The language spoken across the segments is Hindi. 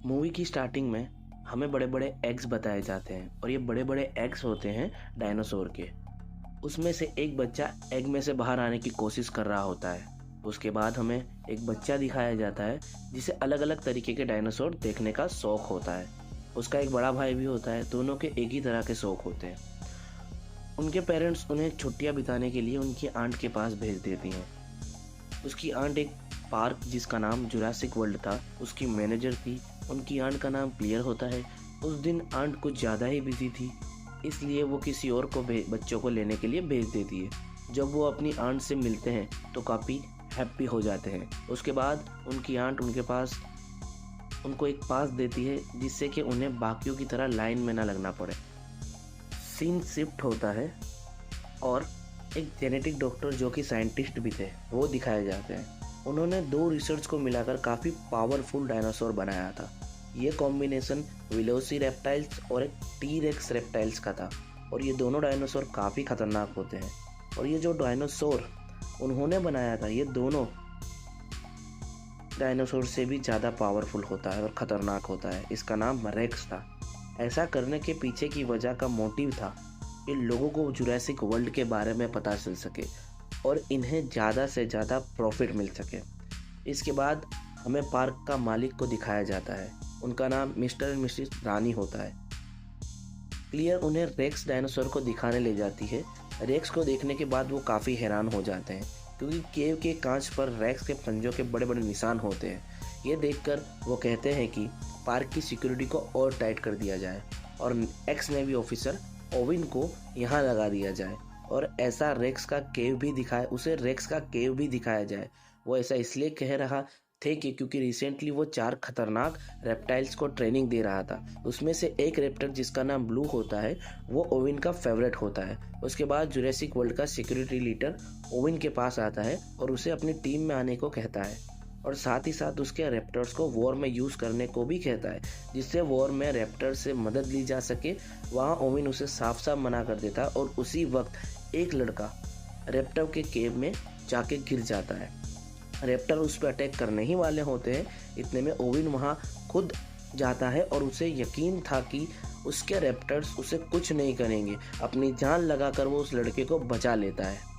मूवी की स्टार्टिंग में हमें बड़े बड़े एग्स बताए जाते हैं और ये बड़े बड़े एग्स होते हैं डायनासोर के। उसमें से एक बच्चा एग में से बाहर आने की कोशिश कर रहा होता है। उसके बाद हमें एक बच्चा दिखाया जाता है जिसे अलग अलग तरीके के डायनासोर देखने का शौक होता है। उसका एक बड़ा भाई भी होता है, दोनों के एक ही तरह के शौक होते हैं। उनके पेरेंट्स उन्हें छुट्टियां बिताने के लिए उनकी आंट के पास भेज देती हैं। उसकी आंट एक पार्क जिसका नाम जुरासिक वर्ल्ड था उसकी मैनेजर थी। उनकी आंट का नाम क्लियर होता है। उस दिन आंट कुछ ज़्यादा ही बिजी थी, इसलिए वो किसी और को बच्चों को लेने के लिए भेज देती है। जब वो अपनी आंट से मिलते हैं तो काफ़ी हैप्पी हो जाते हैं। उसके बाद उनकी आंट उनको एक पास देती है जिससे कि उन्हें बाकियों की तरह लाइन में ना लगना पड़े। सीन शिफ्ट होता है और एक जेनेटिक डॉक्टर जो कि साइंटिस्ट भी थे वो दिखाए जाते हैं। उन्होंने दो रिसर्च को मिलाकर काफ़ी पावरफुल डायनासोर बनाया था। ये कॉम्बिनेशन वेलोसिरैप्टाइल्स और एक टी-रेक्स रेप्टाइल्स का था और ये दोनों डायनासोर काफ़ी खतरनाक होते हैं। और ये जो डायनासोर उन्होंने बनाया था ये दोनों डायनासोर से भी ज़्यादा पावरफुल होता है और ख़तरनाक होता है। इसका नाम रेक्स था। ऐसा करने के पीछे की वजह का मोटिव था कि लोगों को जुरासिक वर्ल्ड के बारे में पता चल सके और इन्हें ज़्यादा से ज़्यादा प्रॉफिट मिल सके। इसके बाद हमें पार्क का मालिक को दिखाया जाता है। उनका नाम मिस्टर एंड मिसेस रानी होता है। क्लियर उन्हें रेक्स डायनासोर को दिखाने ले जाती है। रेक्स को देखने के बाद वो काफ़ी हैरान हो जाते हैं क्योंकि केव के कांच पर रेक्स के पंजों के बड़े बड़े निशान होते हैं। ये देखकर वो कहते हैं कि पार्क की सिक्योरिटी को और टाइट कर दिया जाए और एक्स नेवी ऑफिसर ओविन को यहाँ लगा दिया जाए और ऐसा रेक्स का केव भी दिखाया जाए। वो ऐसा इसलिए कह रहा थे कि क्योंकि रिसेंटली वो 4 खतरनाक रेप्टाइल्स को ट्रेनिंग दे रहा था। उसमें से एक रेप्टर जिसका नाम ब्लू होता है वो ओविन का फेवरेट होता है। उसके बाद जुरासिक वर्ल्ड का सिक्योरिटी लीडर ओविन के पास आता है और उसे अपनी टीम में आने को कहता है और साथ ही साथ उसके रेप्टर्स को वॉर में यूज़ करने को भी कहता है जिससे वॉर में रेप्टर से मदद ली जा सके। वहाँ ओविन उसे साफ साफ मना कर देता और उसी वक्त एक लड़का रेप्टर के केव में जाके गिर जाता है। रेप्टर उस पर अटैक करने ही वाले होते हैं। इतने में ओविन वहाँ खुद जाता है और उसे यकीन था कि उसके रेप्टर्स उसे कुछ नहीं करेंगे। अपनी जान लगाकर वो उस लड़के को बचा लेता है।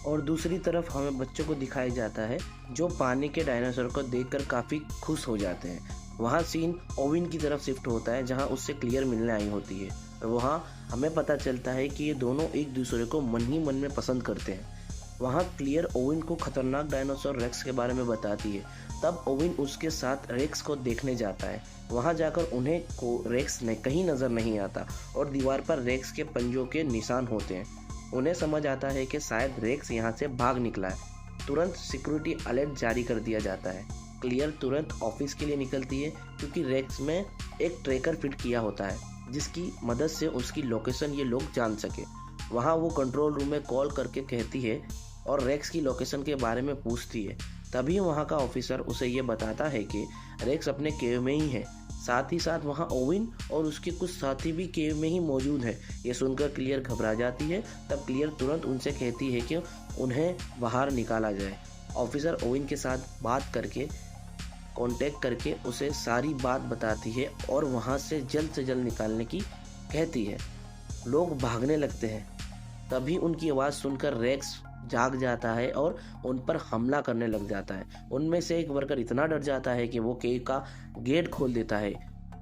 और दूसरी तरफ हमें बच्चों को दिखाया जाता है जो पानी के डायनासोर को देखकर काफ़ी खुश हो जाते हैं। वहाँ सीन ओविन की तरफ शिफ्ट होता है जहाँ उससे क्लियर मिलने आई होती है और वहाँ हमें पता चलता है कि ये दोनों एक दूसरे को मन ही मन में पसंद करते हैं। वहाँ क्लियर ओविन को खतरनाक डायनासोर रेक्स के बारे में बताती है। तब ओविन उसके साथ रेक्स को देखने जाता है। वहाँ जाकर उन्हें को रेक्स कहीं नज़र नहीं आता और दीवार पर रेक्स के पंजों के निशान होते हैं। उन्हें समझ आता है कि शायद रेक्स यहाँ से भाग निकला है। तुरंत सिक्योरिटी अलर्ट जारी कर दिया जाता है। क्लियर तुरंत ऑफिस के लिए निकलती है क्योंकि रेक्स में एक ट्रैकर फिट किया होता है जिसकी मदद से उसकी लोकेशन ये लोग जान सके। वहाँ वो कंट्रोल रूम में कॉल करके कहती है और रेक्स की लोकेशन के बारे में पूछती है। तभी वहाँ का ऑफिसर उसे ये बताता है कि रेक्स अपने केव में ही है। साथ ही साथ वहाँ ओविन और उसके कुछ साथी भी केव में ही मौजूद है। ये सुनकर क्लियर घबरा जाती है। तब क्लियर तुरंत उनसे कहती है कि उन्हें बाहर निकाला जाए। ऑफिसर ओविन के साथ बात करके कांटेक्ट करके उसे सारी बात बताती है और वहाँ से जल्द निकालने की कहती है। लोग भागने लगते हैं। तभी उनकी आवाज़ सुनकर रेक्स जाग जाता है और उन पर हमला करने लग जाता है। उनमें से एक वर्कर इतना डर जाता है कि वो केव का गेट खोल देता है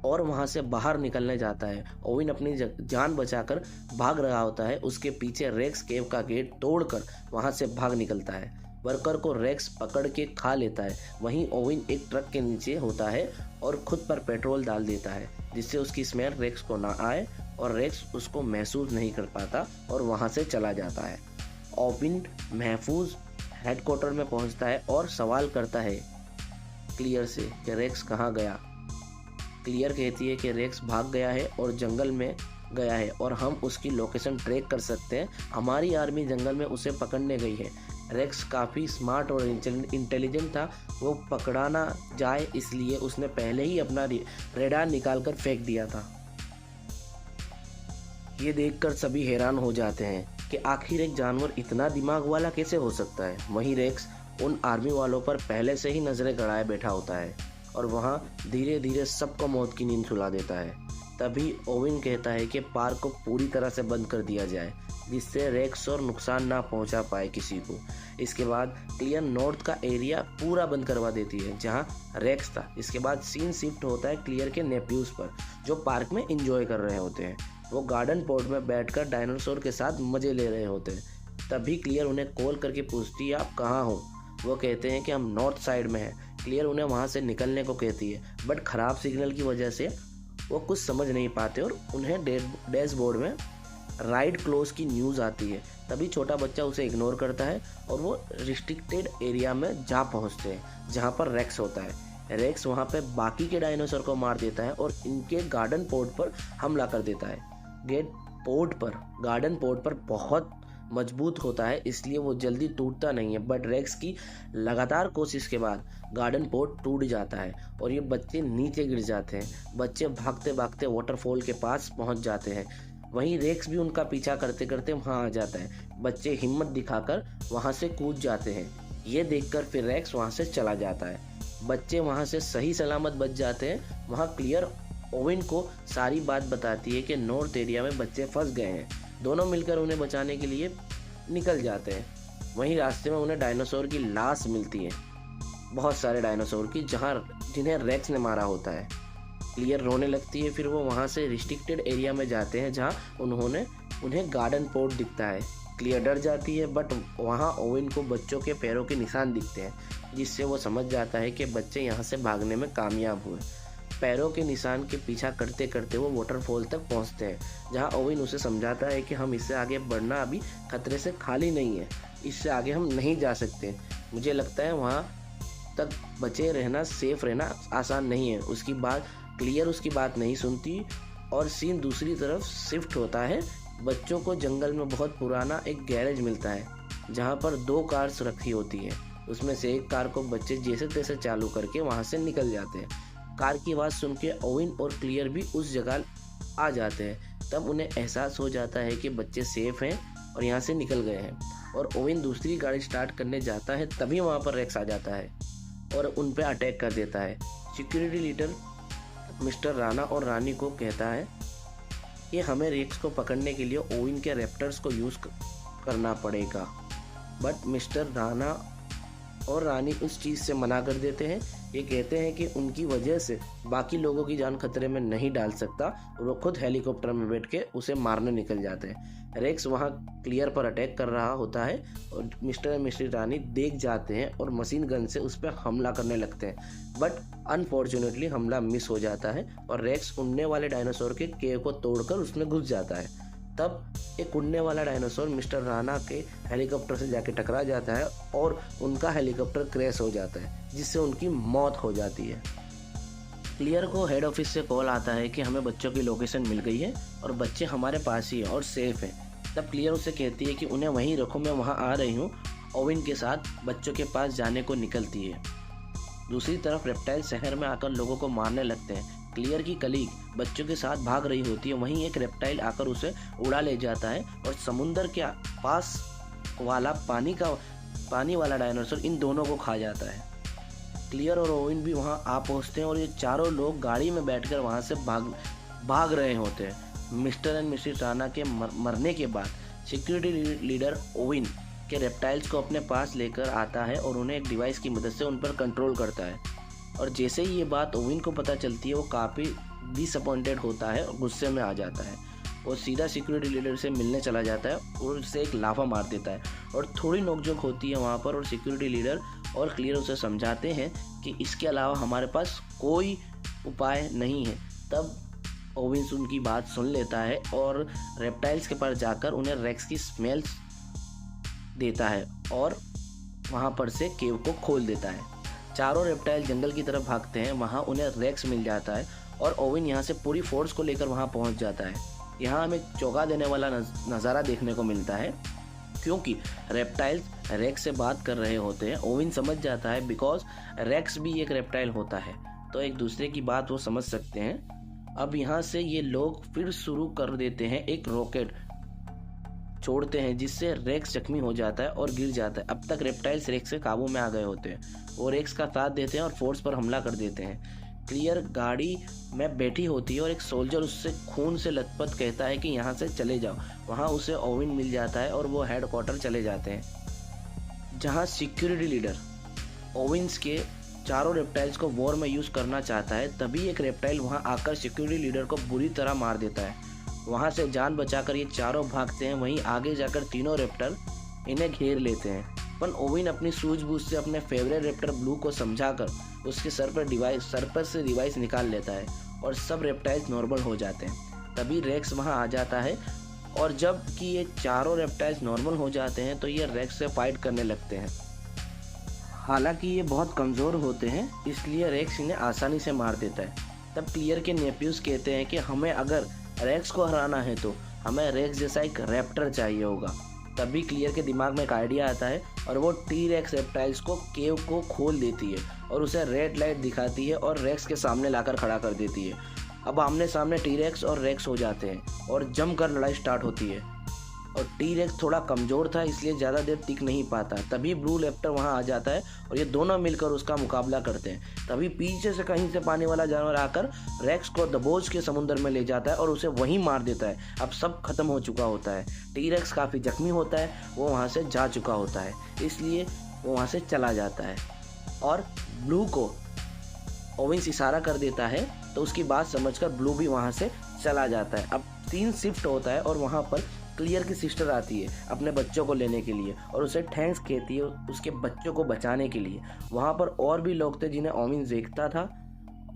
और वहां से बाहर निकलने जाता है। ओविन अपनी जान बचाकर भाग रहा होता है। उसके पीछे रेक्स केव का गेट तोड़कर वहां से भाग निकलता है। वर्कर को रेक्स पकड़ के खा लेता है। वहीं ओविन एक ट्रक के नीचे होता है और खुद पर पेट्रोल डाल देता है जिससे उसकी स्मेल रेक्स को ना आए और रेक्स उसको महसूस नहीं कर पाता और वहां से चला जाता है। ओविन महफूज हेडक्वार्टर में पहुंचता है और सवाल करता है क्लियर से कि रेक्स कहाँ गया। क्लियर कहती है कि रेक्स भाग गया है और जंगल में गया है और हम उसकी लोकेशन ट्रैक कर सकते हैं। हमारी आर्मी जंगल में उसे पकड़ने गई है। रेक्स काफ़ी स्मार्ट और इंटेलिजेंट था। वो पकड़ा ना जाए इसलिए उसने पहले ही अपना रेडार निकाल कर फेंक दिया था। ये देखकर सभी हैरान हो जाते हैं कि आखिर एक जानवर इतना दिमाग वाला कैसे हो सकता है। वहीं रेक्स उन आर्मी वालों पर पहले से ही नजरें गड़ाए बैठा होता है और वहाँ धीरे धीरे सबको मौत की नींद सुला देता है। तभी ओवेन कहता है कि पार्क को पूरी तरह से बंद कर दिया जाए, जिससे रेक्स और नुकसान ना पहुंचा पाए किसी को। इसके बाद क्लियर नॉर्थ का एरिया पूरा बंद करवा देती है जहां रेक्स था। इसके बाद सीन शिफ्ट होता है क्लियर के नेफ्यूज पर, जो पार्क में एंजॉय कर रहे होते हैं। वो गार्डन पॉट में बैठकर डायनासोर के साथ मजे ले रहे होते हैं। तभी क्लियर उन्हें कॉल करके पूछती है, आप कहाँ हो? वो कहते हैं कि हम नॉर्थ साइड में हैं। क्लियर उन्हें वहाँ से निकलने को कहती है, बट ख़राब सिग्नल की वजह से वो कुछ समझ नहीं पाते और उन्हें डैशबोर्ड में राइड क्लोज की न्यूज़ आती है। तभी छोटा बच्चा उसे इग्नोर करता है और वो रिस्ट्रिक्टेड एरिया में जा पहुंचते हैं जहां पर रेक्स होता है। रेक्स वहां पे बाकी के डायनासोर को मार देता है और इनके गार्डन पोर्ट पर हमला कर देता है। गार्डन पोर्ट पर बहुत मजबूत होता है, इसलिए वो जल्दी टूटता नहीं है, बट रेक्स की लगातार कोशिश के बाद गार्डन पोर्ट टूट जाता है और ये बच्चे नीचे गिर जाते हैं। बच्चे भागते भागते वाटरफॉल के पास पहुंच जाते हैं। वहीं रेक्स भी उनका पीछा करते करते वहां आ जाता है। बच्चे हिम्मत दिखाकर वहां से कूद जाते हैं। ये देखकर फिर रेक्स वहां से चला जाता है। बच्चे वहां से सही सलामत बच जाते हैं। वहां क्लियर ओवेन को सारी बात बताती है कि नॉर्थ एरिया में बच्चे फंस गए हैं। दोनों मिलकर उन्हें बचाने के लिए निकल जाते हैं। वहीं रास्ते में उन्हें डायनासोर की लाश मिलती है, बहुत सारे डायनासोर की, जिन्हें रेक्स ने मारा होता है। क्लियर रोने लगती है। फिर वो वहाँ से रिस्ट्रिक्टेड एरिया में जाते हैं जहाँ उन्हें गार्डन पोर्ट दिखता है। क्लियर डर जाती है, बट वहाँ ओवेन को बच्चों के पैरों के निशान दिखते हैं, जिससे वो समझ जाता है कि बच्चे यहाँ से भागने में कामयाब हुए। पैरों के निशान के पीछा करते करते वो वाटरफॉल तक पहुँचते हैं, जहाँ ओवेन उसे समझाता है कि हम इससे आगे बढ़ना अभी खतरे से खाली नहीं है, इससे आगे हम नहीं जा सकते। मुझे लगता है वहाँ तक बचे रहना, सेफ रहना आसान नहीं है। क्लियर उसकी बात नहीं सुनती और सीन दूसरी तरफ शिफ्ट होता है। बच्चों को जंगल में बहुत पुराना एक गैरेज मिलता है जहाँ पर 2 कार्स रखी होती है। उसमें से एक कार को बच्चे जैसे तैसे चालू करके वहाँ से निकल जाते हैं। कार की आवाज़ सुन के ओवेन और क्लियर भी उस जगह आ जाते हैं। तब उन्हें एहसास हो जाता है कि बच्चे सेफ हैं और यहाँ से निकल गए हैं, और ओवेन दूसरी गाड़ी स्टार्ट करने जाता है। तभी वहाँ पर रेक्स आ जाता है और उन पर अटैक कर देता है। सिक्योरिटी लीडर मिस्टर राणा और रानी को कहता है कि हमें रेक्स को पकड़ने के लिए ओवेन के रैप्टर्स को यूज़ करना पड़ेगा, बट मिस्टर राणा और रानी उस चीज़ से मना कर देते हैं। ये कहते हैं कि उनकी वजह से बाकी लोगों की जान खतरे में नहीं डाल सकता, और वो खुद हेलीकॉप्टर में बैठ के उसे मारने निकल जाते हैं। रेक्स वहाँ क्लियर पर अटैक कर रहा होता है और मिस्टर और मिस्टर रानी देख जाते हैं और मशीन गन से उस पर हमला करने लगते हैं, बट अनफॉर्चुनेटली हमला मिस हो जाता है और रेक्स उड़ने वाले डायनासोर के केव को तोड़कर उसमें घुस जाता है। तब एक उड़ने वाला डायनासोर मिस्टर राणा के हेलीकॉप्टर से जाके टकरा जाता है और उनका हेलीकॉप्टर क्रैश हो जाता है, जिससे उनकी मौत हो जाती है। क्लियर को हेड ऑफिस से कॉल आता है कि हमें बच्चों की लोकेशन मिल गई है और बच्चे हमारे पास ही है और सेफ है। तब क्लियर उसे कहती है कि उन्हें वहीं रखो, मैं वहाँ आ रही हूँ। ओवेन के साथ बच्चों के पास जाने को निकलती है। दूसरी तरफ रेप्टाइल शहर में आकर लोगों को मारने लगते हैं। क्लियर की कलीग बच्चों के साथ भाग रही होती है, वहीं एक रेप्टाइल आकर उसे उड़ा ले जाता है और समुंदर के पास वाला पानी वाला डायनासोर इन दोनों को खा जाता है। क्लियर और ओवेन भी वहां आ पहुंचते हैं और ये चारों लोग गाड़ी में बैठकर वहां से भाग रहे होते हैं। मिस्टर एंड मिसेस राणा के मरने के बाद सिक्योरिटी लीडर ओवेन के रेप्टाइल्स को अपने पास लेकर आता है और उन्हें एक डिवाइस की मदद से उन पर कंट्रोल करता है। और जैसे ही ये बात ओवेन को पता चलती है, वो काफ़ी डिसअपॉइंटेड होता है और गुस्से में आ जाता है। वो सीधा सिक्योरिटी लीडर से मिलने चला जाता है और उससे एक लाफा मार देता है और थोड़ी नोकझोंक होती है वहाँ पर, और सिक्योरिटी लीडर और क्लियर उसे समझाते हैं कि इसके अलावा हमारे पास कोई उपाय नहीं है। तब ओवेन उनकी बात सुन लेता है और रेप्टाइल्स के पास जाकर उन्हें रेक्स की स्मेल देता है और वहाँ पर से केव को खोल देता है। चारों रेप्टाइल जंगल की तरफ भागते हैं। वहाँ उन्हें रेक्स मिल जाता है और ओवेन यहाँ से पूरी फोर्स को लेकर वहाँ पहुँच जाता है। यहाँ हमें चौंका देने वाला नज़ारा देखने को मिलता है, क्योंकि रेप्टाइल्स रेक्स से बात कर रहे होते हैं। ओवेन समझ जाता है बिकॉज रेक्स भी एक रेप्टाइल होता है, तो एक दूसरे की बात वो समझ सकते हैं। अब यहाँ से ये लोग फिर शुरू कर देते हैं एक रॉकेट छोड़ते हैं जिससे रेक्स जख्मी हो जाता है और गिर जाता है। अब तक रेप्टाइल्स रेक्स के काबू में आ गए होते हैं। वो रेक्स का साथ देते हैं और फोर्स पर हमला कर देते हैं। क्लियर गाड़ी में बैठी होती है और एक सोल्जर उससे खून से लथपथ कहता है कि यहाँ से चले जाओ। वहाँ उसे ओवेन मिल जाता है और वो हेडक्वार्टर चले जाते हैं, जहाँ सिक्योरिटी लीडर ओवेन्स के चारों रेप्टाइल्स को वॉर में यूज़ करना चाहता है। तभी एक रेप्टाइल वहाँ आकर सिक्योरिटी लीडर को बुरी तरह मार देता है। वहाँ से जान बचाकर ये चारों भागते हैं। वहीं आगे जाकर तीनों रेप्टर इन्हें घेर लेते हैं, पर ओवेन अपनी सूझबूझ से अपने फेवरेट रेप्टर ब्लू को समझाकर उसके सर पर से डिवाइस निकाल लेता है और सब रेप्टाइल्स नॉर्मल हो जाते हैं। तभी रेक्स वहाँ आ जाता है और जब कि ये चारों रेप्टाइल्स नॉर्मल हो जाते हैं तो ये रेक्स से फाइट करने लगते हैं। हालांकि ये बहुत कमज़ोर होते हैं, इसलिए रेक्स इन्हें आसानी से मार देता है। तब क्लियर के नेफ्यूज़ कहते हैं कि हमें अगर रेक्स को हराना है तो हमें रेक्स जैसा एक रैप्टर चाहिए होगा। तभी क्लियर के दिमाग में एक आइडिया आता है और वो टी रेक्स रेप्टाइल्स को केव को खोल देती है और उसे रेड लाइट दिखाती है और रेक्स के सामने लाकर खड़ा कर देती है। अब आमने सामने टी रेक्स और रेक्स हो जाते हैं और जमकर लड़ाई स्टार्ट होती है। और टी रेक्स थोड़ा कमज़ोर था, इसलिए ज़्यादा देर टिक नहीं पाता। तभी ब्लू रैप्टर वहाँ आ जाता है और ये दोनों मिलकर उसका मुकाबला करते हैं। तभी पीछे से कहीं से पानी वाला जानवर आकर रेक्स को दबोच के समुद्र में ले जाता है और उसे वहीं मार देता है। अब सब खत्म हो चुका होता है। टी रेक्स काफ़ी जख्मी होता है, वो वहाँ से जा चुका होता है, इसलिए वो वहाँ से चला जाता है और ब्लू को ओवेन्स इशारा कर देता है तो उसकी बात समझकर ब्लू भी वहाँ से चला जाता है। अब सीन शिफ्ट होता है और वहाँ पर क्लियर की सिस्टर आती है अपने बच्चों को लेने के लिए और उसे थैंक्स कहती है उसके बच्चों को बचाने के लिए। वहाँ पर और भी लोग थे जिन्हें ओवेन्स देखता था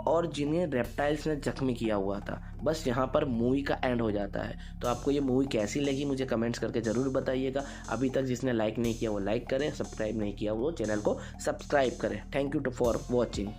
और जिन्हें रेप्टाइल्स ने जख्मी किया हुआ था। बस यहाँ पर मूवी का एंड हो जाता है। तो आपको ये मूवी कैसी लगी मुझे कमेंट्स करके ज़रूर बताइएगा। अभी तक जिसने लाइक नहीं किया वो लाइक करें, सब्सक्राइब नहीं किया वो चैनल को सब्सक्राइब करें। Thank you for watching.